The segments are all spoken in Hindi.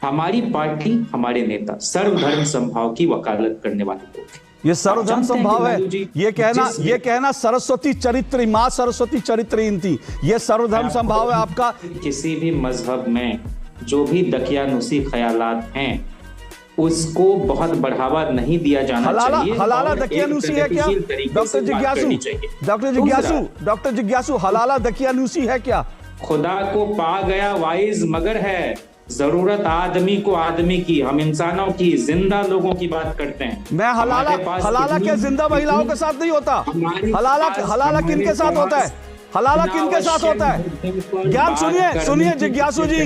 हमारी पार्टी, हमारे नेता सर्वधर्म समभाव की वकालत करने वाले लोग हैं। ये सर्वधर्म संभाव है। ये कहना सरस्वती चरित्र, माँ सरस्वती चरित्रहीन थी, ये सर्वधर्म संभाव है आपका। किसी भी मजहब में जो भी दकियानुसी ख्यालात हैं उसको बहुत बढ़ावा नहीं दिया जाना चाहिए। हलाला दकियानुसी है क्या डॉक्टर जिज्ञासु? डॉक्टर जिज्ञासु, हलाला दकियानुसी है क्या? खुदा को पा गया वाइज मगर है, जरूरत आदमी को आदमी की, हम इंसानों की, जिंदा लोगों की बात करते हैं। मैं हलाला के जिंदा महिलाओं के साथ नहीं होता। हलाला किनके साथ होता है? हलाला किनके साथ होता है? ज्ञान सुनिए जिज्ञासु जी,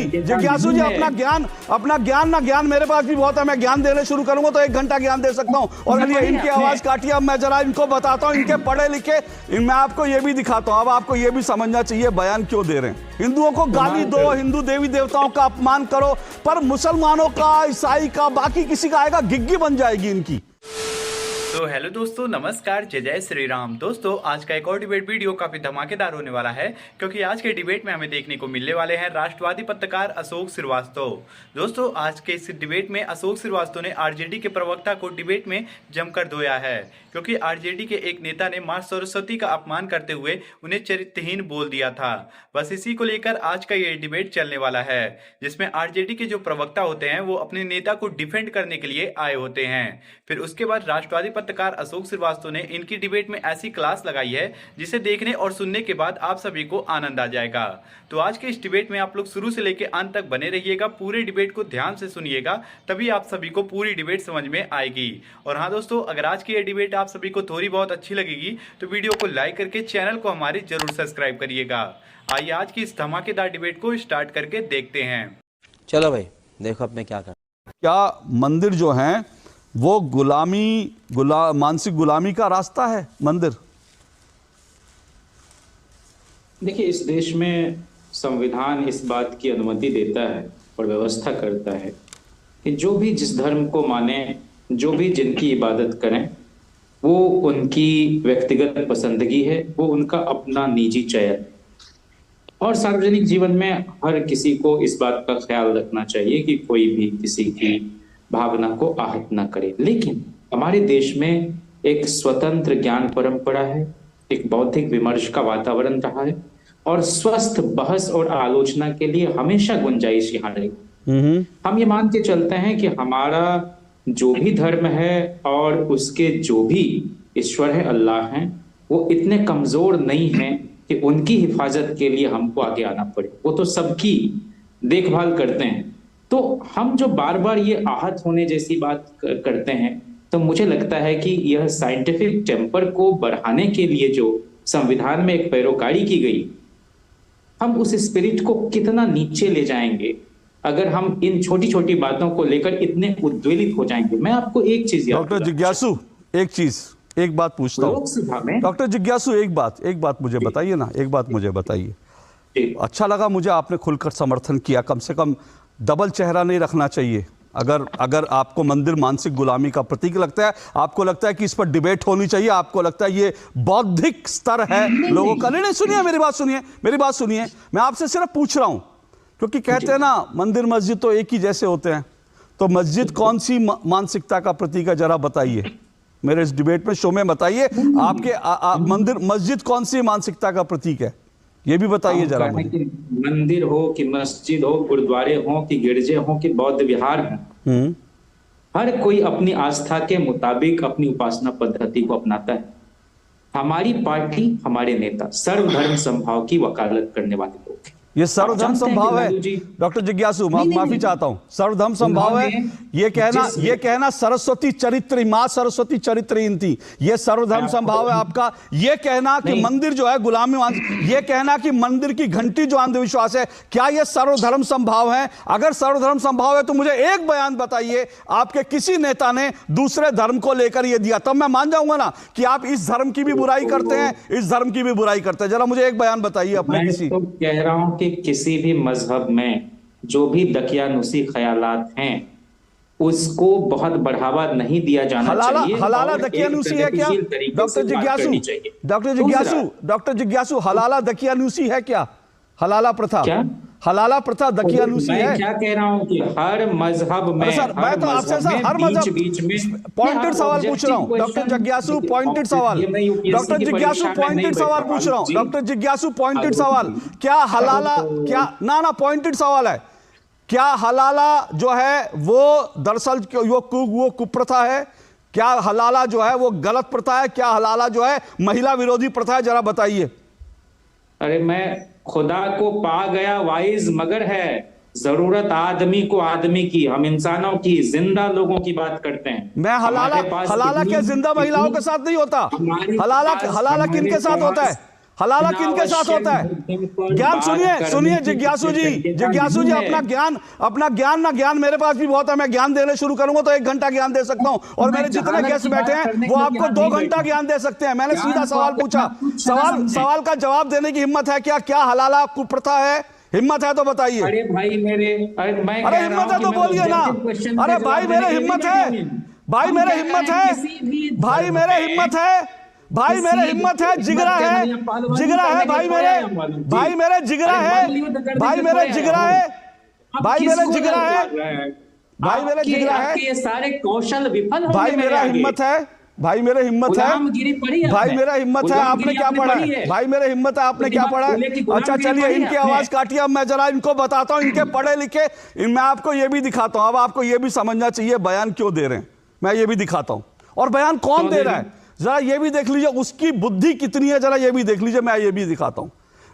अपना ज्ञान ना ज्ञान मेरे पास भी बहुत है। मैं ज्ञान देने शुरू करूंगा तो 1 घंटा ज्ञान दे सकता हूं। और चलिए इनकी आवाज काटिए, अब मैं जरा इनको बताता हूं, इनके पढ़े लिखे, मैं आपको ये भी दिखाता हूं। अब आपको ये भी समझना चाहिए बयान क्यों दे रहे हैं। हिंदुओं को गाली दो, हिंदू देवी देवताओं का अपमान करो, पर मुसलमानों का, ईसाई का, बाकी किसी का आएगा, गिग्गी बन जाएगी इनकी। तो हेलो दोस्तों, नमस्कार, जय जय श्री राम। दोस्तों आज का एक और डिबेट वीडियो काफी धमाकेदार होने वाला है, क्योंकि आज के डिबेट में हमें देखने को मिलने वाले हैं राष्ट्रवादी पत्रकार अशोक श्रीवास्तव। दोस्तों आज के इस डिबेट में अशोक श्रीवास्तव ने आरजेडी के प्रवक्ता को डिबेट में जमकर धोया है, क्योंकि आरजेडी के एक नेता ने मां सरस्वती का अपमान करते हुए उन्हें चरित्रहीन बोल दिया था। बस इसी को लेकर आज का ये डिबेट चलने वाला है, जिसमें आरजेडी के जो प्रवक्ता होते हैं वो अपने नेता को डिफेंड करने के लिए आए होते हैं। फिर उसके बाद राष्ट्रवादी पत्रकार अशोक श्रीवास्तव ने इनकी डिबेट में ऐसी क्लास लगाई है जिसे देखने और सुनने के बाद आप सभी को आनंद आ जाएगा। तो आज के इस डिबेट में आप लोग शुरू से लेकर अंत तक बने रहिएगा, पूरे डिबेट को ध्यान से सुनिएगा, तभी आप सभी को पूरी डिबेट समझ में आएगी। और हाँ दोस्तों, अगर आज की ये डिबेट आप सभी को थोड़ी बहुत अच्छी लगेगी तो वीडियो को लाइक करके चैनल को हमारे जरूर सब्सक्राइब करिएगा। आइए आज की इस धमाकेदार डिबेट को स्टार्ट करके देखते हैं। चलो भाई देखो अब मैं क्या कर। क्या मंदिर जो है वो मानसिक गुलामी का रास्ता है? मंदिर देखिए, इस देश में संविधान इस बात की अनुमति देता है और व्यवस्था करता है कि जो भी जिस धर्म को माने, जो भी जिनकी इबादत करें, वो उनकी व्यक्तिगत पसंदगी है, वो उनका अपना निजी चयन। और सार्वजनिक जीवन में हर किसी को इस बात का ख्याल रखना चाहिए कि कोई भी किसी की भावना को आहत न करे। लेकिन हमारे देश में एक स्वतंत्र ज्ञान परंपरा है, एक बौद्धिक विमर्श का वातावरण रहा है और स्वस्थ बहस और आलोचना के लिए हमेशा गुंजाइश यहाँ रही। हम ये मान के चलते हैं कि हमारा जो भी धर्म है और उसके जो भी ईश्वर है, अल्लाह हैं, वो इतने कमजोर नहीं हैं कि उनकी हिफाजत के लिए हमको आगे आना पड़े। वो तो सबकी देखभाल करते हैं। तो हम जो बार बार ये आहत होने जैसी बात करते हैं, तो मुझे लगता है कि यह साइंटिफिक टेम्पर को बढ़ाने के लिए जो संविधान में एक पैरोकारी की गई, हम उस स्पिरिट को कितना नीचे ले जाएंगे अगर हम इन छोटी छोटी बातों को लेकर इतने उद्वेलित हो जाएंगे। मैं आपको एक चीज डॉक्टर जिज्ञासु, एक बात पूछता हूँ लोकसभा में। डॉक्टर जिज्ञासु एक बात मुझे बताइए ना, एक बात मुझे बताइए। अच्छा लगा मुझे, आपने खुलकर समर्थन किया। कम से कम डबल चेहरा नहीं रखना चाहिए। अगर आपको मंदिर मानसिक गुलामी का प्रतीक लगता है, आपको लगता है कि इस पर डिबेट होनी चाहिए, आपको लगता है ये बौद्धिक स्तर है लोगों का। नहीं, सुनिए मेरी बात सुनिए। मैं आपसे सिर्फ पूछ रहा हूं, क्योंकि कहते हैं ना मंदिर मस्जिद तो एक ही जैसे होते हैं। तो मस्जिद कौन सी मानसिकता का प्रतीक है, जरा बताइए मेरे इस डिबेट में, शो में बताइए। आपके मंदिर मस्जिद कौन सी मानसिकता का प्रतीक है, ये भी बताइए जरा मुझे। मंदिर हो कि मस्जिद हो, गुरुद्वारे हो कि गिरजे हो कि बौद्ध विहार हो, हर कोई अपनी आस्था के मुताबिक अपनी उपासना पद्धति को अपनाता है। हमारी पार्टी, हमारे नेता सर्वधर्म समभाव की वकालत करने वाले लोग हैं। ये सर्वधर्म संभाव है डॉक्टर जिज्ञासु, माफी चाहता हूं, सर्वधर्म संभाव है। ये कहना सरस्वती चरित्र, मां सरस्वती चरित्रहीन थी, ये सर्वधर्म संभाव है आपका। ये कहना कि मंदिर जो है गुलामी, ये कहना कि मंदिर की घंटी जो अंधविश्वास है, क्या ये सर्वधर्म संभाव है? अगर सर्वधर्म संभाव है तो मुझे एक बयान बताइए आपके किसी नेता ने दूसरे धर्म को लेकर ये दिया, तब मैं मान जाऊंगा ना कि आप इस धर्म की भी बुराई करते हैं, इस धर्म की भी बुराई करते हैं। जरा मुझे एक बयान बताइए अपने किसी। तो कह रहा हूं कि किसी भी मजहब में जो भी दकियानुसी ख्यालात हैं उसको बहुत बढ़ावा नहीं दिया जाना चाहिए। हलाला दकियानुसी है क्या डॉक्टर जिज्ञासु? हलाला दकियानुसी है क्या? हलाला प्रथा, हलाला प्रथा दकियानूसी है। मैं क्या कह रहा हूँ कि हर मजहब में, सर मैं तो आपसे सर हर मजहब बीच में पॉइंटेड सवाल पूछ रहा हूँ डॉक्टर जिज्ञासु, पॉइंटेड सवाल डॉक्टर जिज्ञासु, पॉइंटेड सवाल पूछ रहा हूँ डॉक्टर जिज्ञासु, पॉइंटेड सवाल। क्या हलाला, क्या ना पॉइंटेड सवाल है, क्या हलाला जो है वो दरअसल वो कुप्रथा है? क्या हलाला जो है वो गलत प्रथा है? क्या हलाला जो है महिला विरोधी प्रथा है? जरा बताइए। अरे मैं खुदा को पा गया वाइज मगर है, जरूरत आदमी को आदमी की, हम इंसानों की, जिंदा लोगों की बात करते हैं। मैं हलाला क्या जिंदा महिलाओं के साथ नहीं होता? हलाला किनके साथ होता है? हलाला किनके साथ होता है? ज्ञान सुनिए जिज्ञासु जी, अपना ज्ञान ना, ज्ञान मेरे पास भी बहुत है। मैं ज्ञान देने शुरू करूंगा तो 1 घंटा ज्ञान दे सकता हूं, और मेरे जितने गेस्ट बैठे हैं वो आपको 2 घंटा ज्ञान दे सकते हैं। मैंने सीधा सवाल पूछा, सवाल का जवाब देने की हिम्मत है क्या हलाला कुप्रथा है? हिम्मत है तो बताइए। अरे भाई मेरे, अरे हिम्मत है तो बोलिए ना। अरे भाई मेरे हिम्मत है, भाई मेरे हिम्मत है, भाई मेरे हिम्मत है, भाई मेरे हिम्मत है, जिगरा है, जिगरा है भाई मेरे, भाई मेरे जिगरा है, भाई मेरे जिगरा है, भाई मेरे जिगरा है, भाई मेरे जिगरा है, ये सारे कौशल विफल होंगे। भाई मेरा हिम्मत है, भाई मेरे हिम्मत है, भाई मेरा हिम्मत है। आपने क्या पढ़ा है? भाई मेरे हिम्मत है, आपने क्या पढ़ा है? अच्छा चलिए, इनकी आवाज काटिए, अब मैं जरा इनको बताता हूं, इनके पढ़े लिखे, मैं आपको ये भी दिखाता हूं। अब आपको ये भी समझना चाहिए बयान क्यों दे रहे हैं, मैं ये भी दिखाता हूं, और बयान कौन दे रहा है जरा ये भी देख लीजिए, उसकी बुद्धि कितनी है जरा ये भी देख लीजिए। मैं ये भी दिखाता हूं,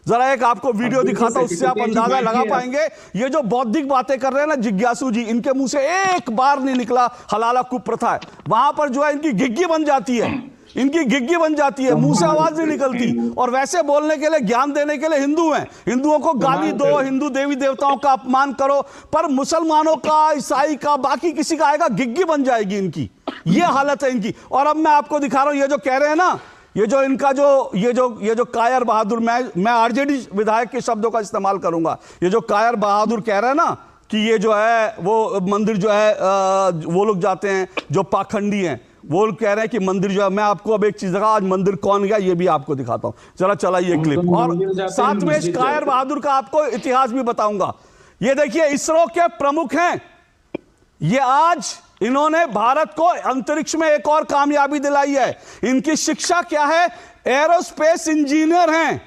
जरा एक आपको वीडियो दिखाता हूं, उससे आप अंदाजा लगा पाएंगे। ये जो बौद्धिक बातें कर रहे हैं ना जिज्ञासु जी, इनके मुंह से एक बार नहीं निकला हलाला कुप्रथा है। वहां पर जो है इनकी घिग्गी बन जाती है, इनकी घिग्गी बन जाती है, मुंह से आवाज नहीं निकलती। और वैसे बोलने के लिए, ज्ञान देने के लिए हिंदू हैं, हिंदुओं को गाली दो, हिंदू देवी देवताओं का अपमान करो, पर मुसलमानों का, ईसाई का, बाकी किसी का आएगा, घिग्गी बन जाएगी इनकी। ये हालत है इनकी। और अब मैं आपको दिखा रहा हूं, ये जो कह रहे हैं ना, ये जो इनका ये जो कायर बहादुर, मैं आरजेडी विधायक के शब्दों का इस्तेमाल करूंगा, ये जो कायर बहादुर कह रहे हैं ना कि ये जो है वो मंदिर जो है वो लोग जाते हैं जो पाखंडी हैं, वो कह रहे हैं कि मंदिर जो है, मैं आपको अब एक चीज दिखा, आज मंदिर कौन गया ये भी आपको दिखाता हूं, जरा चलाइए क्लिप। और साथ में इस कायर बहादुर का आपको इतिहास भी बताऊंगा। ये देखिए, इसरो के प्रमुख हैं ये, आज इन्होंने भारत को अंतरिक्ष में एक और कामयाबी दिलाई है। इनकी शिक्षा क्या है? एरोस्पेस इंजीनियर हैं,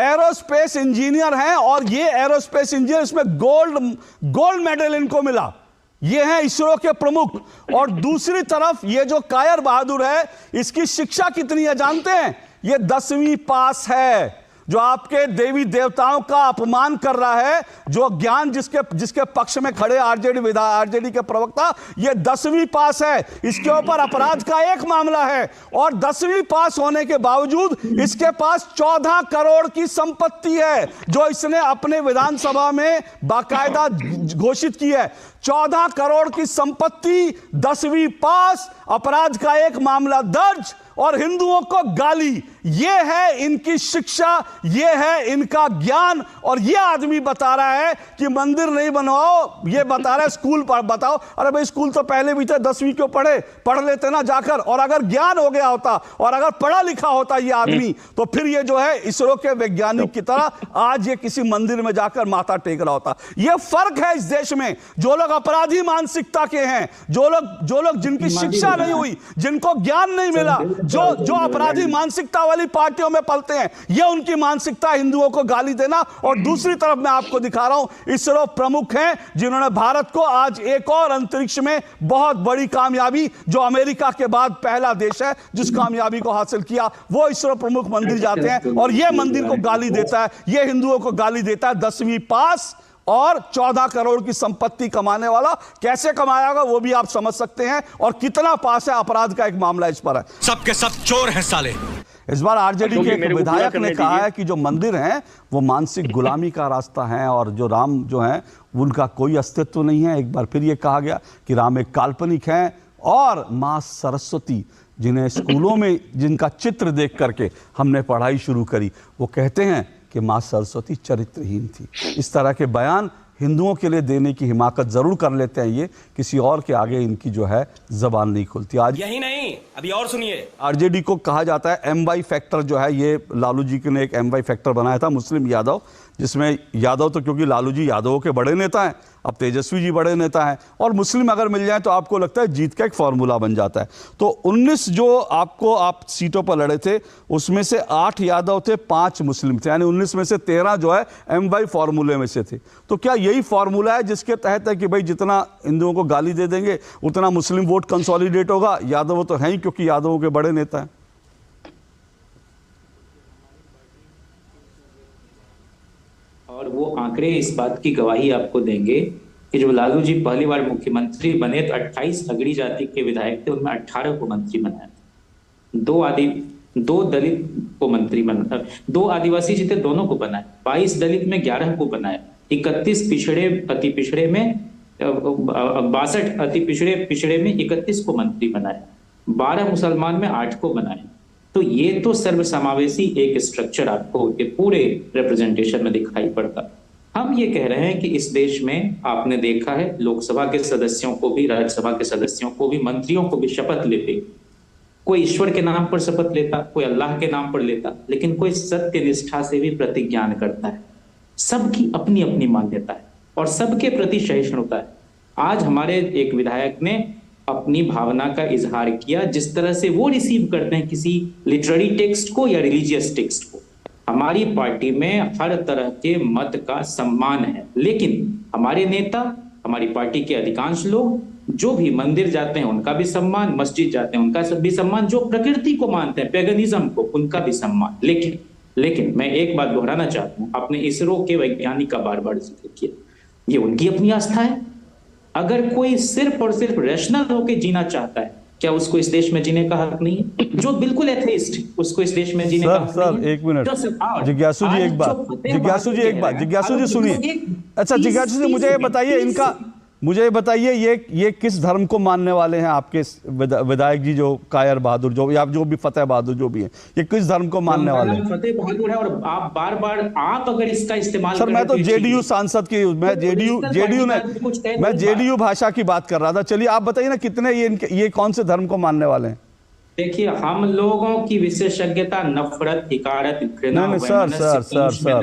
एरोस्पेस इंजीनियर हैं, और ये एरोस्पेस इंजीनियर, इसमें गोल्ड मेडल इनको मिला। ये हैं इसरो के प्रमुख। और दूसरी तरफ ये जो कायर बहादुर है, इसकी शिक्षा कितनी है जानते हैं? ये 10वीं पास है। जो आपके देवी देवताओं का अपमान कर रहा है, जो ज्ञान जिसके पक्ष में खड़े आरजेडी के प्रवक्ता, ये 10वीं पास है। इसके ऊपर अपराध का एक मामला है, और 10वीं पास होने के बावजूद इसके पास 14 करोड़ की संपत्ति है, जो इसने अपने विधानसभा में बाकायदा घोषित की है। 14 करोड़ की संपत्ति, 10वीं पास, अपराध का एक मामला दर्ज, और हिंदुओं को गाली। ये है इनकी शिक्षा, ये है इनका ज्ञान। और ये आदमी बता रहा है कि मंदिर नहीं बनवाओ, ये बता रहा है स्कूल पर बताओ। अरे भाई, स्कूल तो पहले भी थे, 10वीं क्यों पढ़ लेते ना जाकर। और अगर ज्ञान हो गया होता और अगर पढ़ा लिखा होता ये आदमी, तो फिर ये जो है इसरो के वैज्ञानिक की तरह आज ये किसी मंदिर में जाकर माथा टेक रहा होता। ये फर्क है इस देश में। जो लोग अपराधी मानसिकता के हैं, जो लोग जिनकी शिक्षा नहीं हुई, जिनको ज्ञान नहीं मिला, जो अपराधी मानसिकता वाली पार्टियों में पलते हैं, यह उनकी मानसिकता हिंदुओं को गाली देना। और दूसरी तरफ मैं आपको दिखा रहा हूं, इसरो प्रमुख हैं जिन्होंने भारत को आज एक और अंतरिक्ष में बहुत बड़ी कामयाबी, जो अमेरिका के बाद पहला देश है जिस कामयाबी को हासिल किया, वो इसरो प्रमुख मंदिर जाते हैं और यह मंदिर को गाली देता है, यह हिंदुओं को गाली देता है। 10वीं पास और 14 करोड़ की संपत्ति कमाने वाला, कैसे कमाएगा वो भी आप समझ सकते हैं। और कितना पास है, अपराध का एक मामला इस पर है। सबके सब चोर हैं साले। इस बार आरजेडी के एक विधायक ने कहा है कि जो मंदिर हैं वो मानसिक गुलामी का रास्ता है, और जो राम जो हैं उनका कोई अस्तित्व नहीं है। एक बार फिर ये कहा गया कि राम एक काल्पनिक हैं, और मां सरस्वती जिन्हें स्कूलों में जिनका चित्र देख करके हमने पढ़ाई शुरू करी, वो कहते हैं कि मां सरस्वती चरित्रहीन थी। इस तरह के बयान हिंदुओं के लिए देने की हिमाकत जरूर कर लेते हैं ये, किसी और के आगे इनकी जो है जबान नहीं खुलती। आज यही नहीं, अभी और सुनिए। आरजेडी को कहा जाता है MY फैक्टर जो है, ये लालू जी ने एक MY फैक्टर बनाया था, मुस्लिम यादव, जिसमें यादव तो क्योंकि लालू जी यादवों के बड़े नेता हैं, अब तेजस्वी जी बड़े नेता हैं, और मुस्लिम अगर मिल जाए तो आपको लगता है जीत का एक फॉर्मूला बन जाता है। तो 19 जो आप सीटों पर लड़े थे उसमें से 8 यादव थे, 5 मुस्लिम थे, यानी 19 में से 13 जो है MY फॉर्मूले में से थे। तो क्या यही फॉर्मूला है जिसके तहत है कि भाई जितना हिंदुओं को गाली दे देंगे उतना मुस्लिम वोट कंसोलिडेट होगा? यादव तो हैं ही क्योंकि यादवों के बड़े नेता हैं। और वो आंकड़े इस बात की गवाही आपको देंगे कि जब लालू जी पहली बार मुख्यमंत्री बने तो 28 अगड़ी जाति के विधायक थे, उनमें 18 को मंत्री बनाया, 2 दलित को मंत्री बनाया, 2 आदिवासी जी थे दोनों को बनाया, 22 दलित में 11 को बनाया, 31 पिछड़े अति पिछड़े में 62 अति पिछड़े में 31 को मंत्री बनाया, 12 मुसलमान में 8 को बनाया। तो ये तो सर्वसमावेशी एक स्ट्रक्चर आपको के पूरे रिप्रेजेंटेशन में दिखाई पड़ता। हम ये कह रहे हैं कि इस देश में आपने देखा है लोकसभा के सदस्यों को भी, राज्यसभा के सदस्यों को भी, मंत्रियों को भी शपथ लेते, कोई ईश्वर के नाम पर शपथ लेता, कोई अल्लाह के नाम पर लेता, लेकिन कोई सत्य निष्ठा से भी प्रतिज्ञान करता है। सबकी अपनी अपनी मान्यता है और सबके प्रति सहिष्णुता है। आज हमारे एक विधायक ने अपनी भावना का इजहार किया, जिस तरह से वो रिसीव करते हैं किसी लिटरेरी टेक्स्ट को या रिलीजियस टेक्स्ट को। हमारी पार्टी में हर तरह के मत का सम्मान है, लेकिन हमारे नेता, हमारी पार्टी के अधिकांश लोग जो भी मंदिर जाते हैं उनका भी सम्मान, मस्जिद जाते हैं उनका भी सम्मान, जो प्रकृति को मानते हैं, पैगनिज्म को, उनका भी सम्मान। लेकिन मैं एक बात दोहराना चाहता हूं, आपने इसरो के वैज्ञानिक का बार बार जिक्र किया, ये उनकी अपनी आस्था है। अगर कोई सिर्फ और सिर्फ रैशनल होकर जीना चाहता है, क्या उसको इस देश में जीने का हक नहीं है? जो बिल्कुल एथेइस्ट है उसको इस देश में जीने का हक नहीं है? सर एक मिनट, जिज्ञासु जी एक बात, जिज्ञासु जी सुनिए। अच्छा जिज्ञासु जी मुझे बताइए ये किस धर्म को मानने वाले हैं आपके विधायक जी, जो कायर बहादुर जो या जो भी फतेह बहादुर जो भी है, ये किस धर्म को मानने वाले हैं? फतेह बहादुर है और आप बार-बार आप अगर इसका इस्तेमाल सर मैं तो जेडीयू सांसद की, मैं जेडीयू भाषा की बात कर रहा था। चलिए आप बताइए ना कितने ये कौन से धर्म को मानने वाले हैं? देखिए हम लोगों की विशेषज्ञता नफरत, हिकारत, घृणा, सर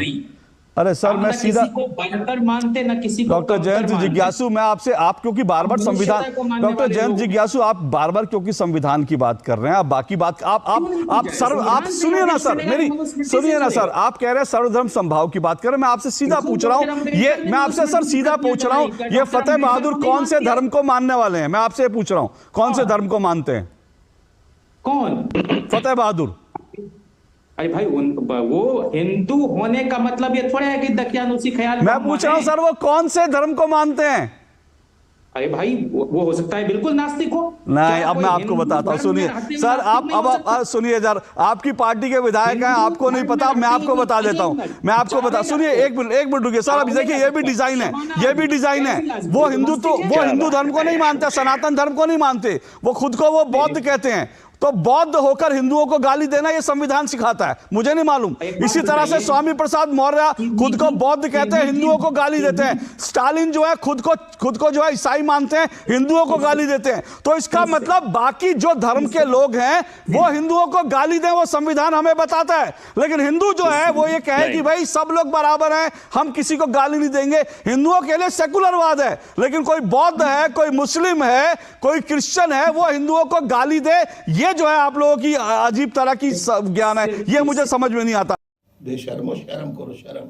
अरे सर मैं सीधा बनकर मानते ना किसी को। डॉक्टर जयंत जिज्ञासु मैं आपसे, आप क्योंकि बार-बार संविधान, डॉक्टर जयंत जिज्ञासु आप बार-बार क्योंकि संविधान की बात कर रहे हैं, आप बाकी बात आप सुनिए ना सर, मेरी सुनिए ना सर, आप कह रहे हैं सर्वधर्म समभाव की बात कर रहे हैं। मैं आपसे सीधा पूछ रहा हूं, ये मैं आपसे सर सीधा पूछ रहा हूं, ये फतेह बहादुर कौन से धर्म को मानने वाले हैं? मैं आपसे पूछ रहा हूं कौन से धर्म को मानते हैं? कौन? फतेह बहादुर। अरे भाई वो हिंदू होने का मतलब ये थोड़ा है कि दकियानुसी ख्याल। मैं पूछ रहा हूं सर वो कौन से धर्म को मानते हैं? अरे भाई वो हो सकता है बिल्कुल नास्तिक हो। नहीं अब मैं आपको बताता हूं, सुनिए सर, आप सुनिए सर, आपकी पार्टी के विधायक हैं, आपको नहीं पता, मैं आपको बता देता हूं, मैं आपको बता, सुनिए एक मिनट रुकिए सर। अभी देखिए ये भी डिजाइन है, वो हिंदू धर्म को नहीं मानते, सनातन धर्म को नहीं मानते, वो खुद को वो बौद्ध कहते हैं। तो बौद्ध होकर हिंदुओं को गाली देना ये संविधान सिखाता है, मुझे नहीं मालूम। इसी तरह से स्वामी प्रसाद मौर्य खुद को बौद्ध कहते हैं, हिंदुओं को गाली देते हैं। स्टालिन जो है खुद को जो है ईसाई मानते हैं, हिंदुओं को गाली देते हैं। तो इसका मतलब बाकी जो धर्म के लोग हैं वो हिंदुओं को गाली दें, वो संविधान हमें बताता है। लेकिन हिंदू जो है वो ये कहे कि भाई सब लोग बराबर हैं, हम किसी को गाली नहीं देंगे। हिंदुओं के लिए सेकुलरवाद है, लेकिन कोई बौद्ध है, कोई मुस्लिम है, कोई क्रिश्चियन है, वो हिंदुओं को गाली दे, ये जो है आप लोगों की अजीब तरह की ज्ञान है, ये मुझे समझ में नहीं आता। बेशर्मो शर्म करो शर्म।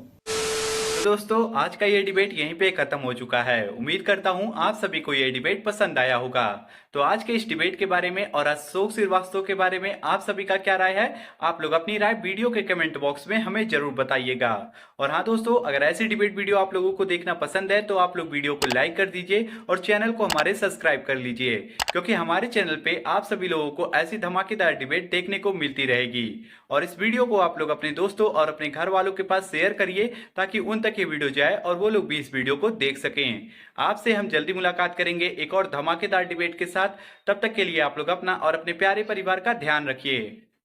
दोस्तों आज का ये डिबेट यहीं पे खत्म हो चुका है। उम्मीद करता हूँ आप सभी को ये डिबेट पसंद आया होगा। तो आज के इस डिबेट के बारे में और अशोक श्रीवास्तव के बारे में आप सभी का क्या राय है, आप लोग अपनी राय वीडियो के कमेंट बॉक्स में हमें जरूर बताइएगा। और हाँ दोस्तों, अगर ऐसी डिबेट वीडियो आप लोगों को देखना पसंद है तो आप लोग वीडियो को लाइक कर दीजिए और चैनल को हमारे सब्सक्राइब कर लीजिए, क्योंकि हमारे चैनल पे आप सभी लोगों को ऐसी धमाकेदार डिबेट देखने को मिलती रहेगी। और इस वीडियो को आप लोग अपने दोस्तों और अपने घर वालों के पास शेयर करिए, ताकि उन तक ये वीडियो जाए और वो लोग भी इस वीडियो को देख सकें। आपसे हम जल्दी मुलाकात करेंगे एक और धमाकेदार डिबेट के साथ। तब तक के लिए आप लोग अपना और अपने प्यारे परिवार का ध्यान रखिए।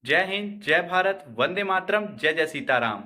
जय हिंद, जय भारत, वंदे मातरम, जय जय सीताराम।